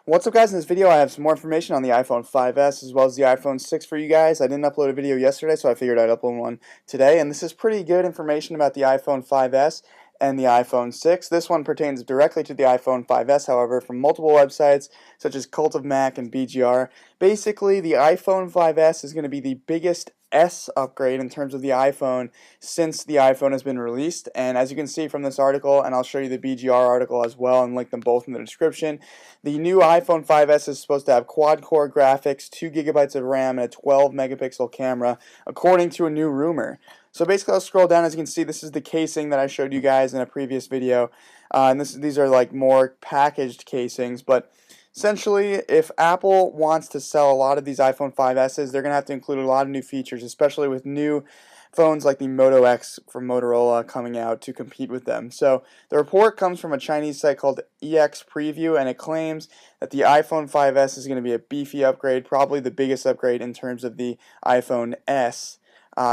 What's up, guys? In this video I have some more information on the iPhone 5S as well as the iPhone 6 for you guys. I didn't upload a video yesterday, so I figured I'd upload one today, and this is pretty good information about the iPhone 5S and the iPhone 6. This one pertains directly to the iPhone 5S, however, from multiple websites such as Cult of Mac and BGR. Basically, the iPhone 5S is going to be the biggest S upgrade in terms of the iPhone since the iPhone has been released, and as you can see from this article, and I'll show you the BGR article as well and link them both in the description, the new iPhone 5S is supposed to have quad-core graphics, 2 gigabytes of RAM, and a 12 megapixel camera, according to a new rumor. So basically, I'll scroll down. As you can see, this is the casing that I showed you guys in a previous video, and these are like more packaged casings, but essentially, if Apple wants to sell a lot of these iPhone 5Ss, they're going to have to include a lot of new features, especially with new phones like the Moto X from Motorola coming out to compete with them. So the report comes from a Chinese site called EX Preview, and it claims that the iPhone 5S is going to be a beefy upgrade, probably the biggest upgrade in terms of the iPhone S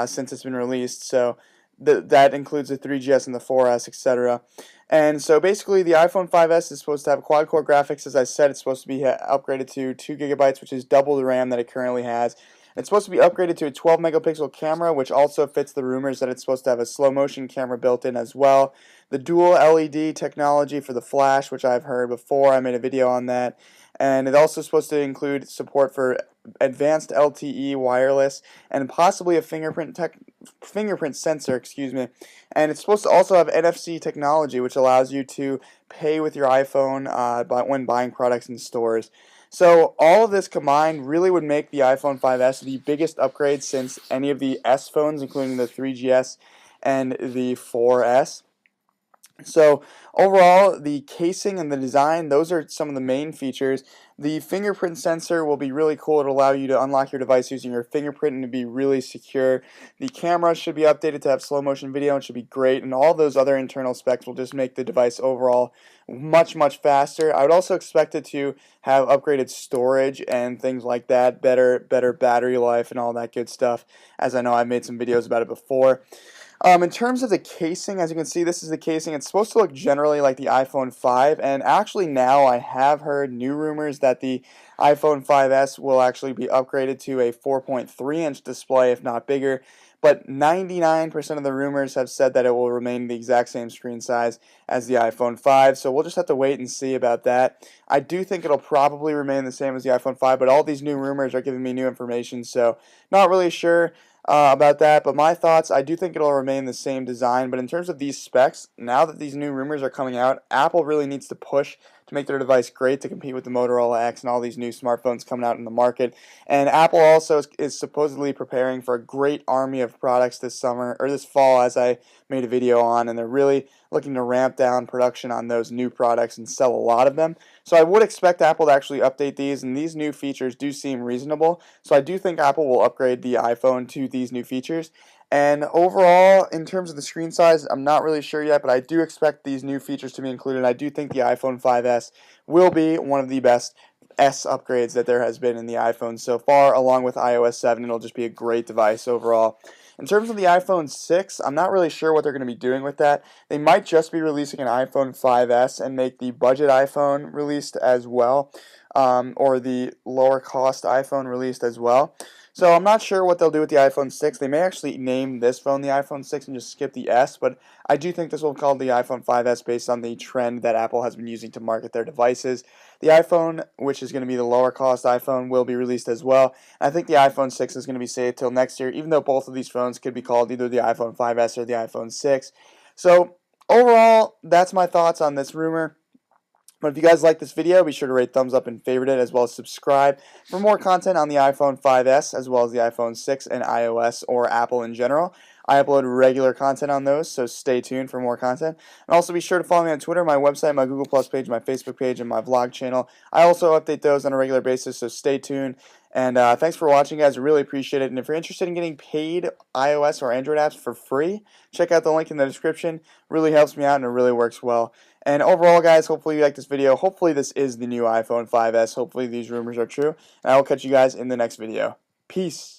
since it's been released. So that includes the 3GS and the 4S, etc. And so basically, the iPhone 5S is supposed to have quad-core graphics. As I said, it's supposed to be upgraded to 2 gigabytes, which is double the RAM that it currently has. It's supposed to be upgraded to a 12 megapixel camera, which also fits the rumors that it's supposed to have a slow motion camera built in as well. The dual LED technology for the flash, which I've heard before, I made a video on that. And it's also supposed to include support for advanced LTE wireless and possibly a fingerprint sensor, and it's supposed to also have NFC technology, which allows you to pay with your iPhone when buying products in stores. So all of this combined really would make the iPhone 5S the biggest upgrade since any of the S phones, including the 3GS and the 4S. So overall, the casing and the design, those are some of the main features. The fingerprint sensor will be really cool. It'll allow you to unlock your device using your fingerprint and to be really secure. The camera should be updated to have slow motion video and should be great, and all those other internal specs will just make the device overall much faster. I would also expect it to have upgraded storage and things like that, better battery life and all that good stuff, as I know I've made some videos about it before. In terms of the casing, as you can see, this is the casing. It's supposed to look generally like the iPhone 5, and actually now I have heard new rumors that the iPhone 5S will actually be upgraded to a 4.3-inch display, if not bigger, but 99% of the rumors have said that it will remain the exact same screen size as the iPhone 5, so we'll just have to wait and see about that. I do think it'll probably remain the same as the iPhone 5, but all these new rumors are giving me new information, so not really sure about that, but my thoughts, I do think it'll remain the same design. But in terms of these specs, now that these new rumors are coming out, Apple really needs to push to make their device great to compete with the Motorola X and all these new smartphones coming out in the market. And Apple also is supposedly preparing for a great army of products this summer, or this fall, as I made a video on, and they're really looking to ramp down production on those new products and sell a lot of them. So I would expect Apple to actually update these, and these new features do seem reasonable. So I do think Apple will upgrade the iPhone to these new features. And overall, in terms of the screen size, I'm not really sure yet, but I do expect these new features to be included. I do think the iPhone 5S will be one of the best S upgrades that there has been in the iPhone so far, along with iOS 7. It'll just be a great device overall. In terms of the iPhone 6, I'm not really sure what they're going to be doing with that. They might just be releasing an iPhone 5S and make the budget iPhone released as well, or the lower cost iPhone released as well. So I'm not sure what they'll do with the iPhone 6. They may actually name this phone the iPhone 6 and just skip the S, but I do think this will be called the iPhone 5S based on the trend that Apple has been using to market their devices. The iPhone, which is going to be the lower cost iPhone, will be released as well. I think the iPhone 6 is going to be saved till next year, even though both of these phones could be called either the iPhone 5S or the iPhone 6. So overall, that's my thoughts on this rumor. But if you guys like this video, be sure to rate thumbs up and favorite it, as well as subscribe for more content on the iPhone 5S, as well as the iPhone 6 and iOS or Apple in general. I upload regular content on those, so stay tuned for more content. And also be sure to follow me on Twitter, my website, my Google Plus page, my Facebook page, and my vlog channel. I also update those on a regular basis, so stay tuned. And thanks for watching, guys. I really appreciate it. And if you're interested in getting paid iOS or Android apps for free, check out the link in the description. It really helps me out, and it really works well. And overall, guys, hopefully you like this video. Hopefully this is the new iPhone 5S. Hopefully these rumors are true. And I will catch you guys in the next video. Peace.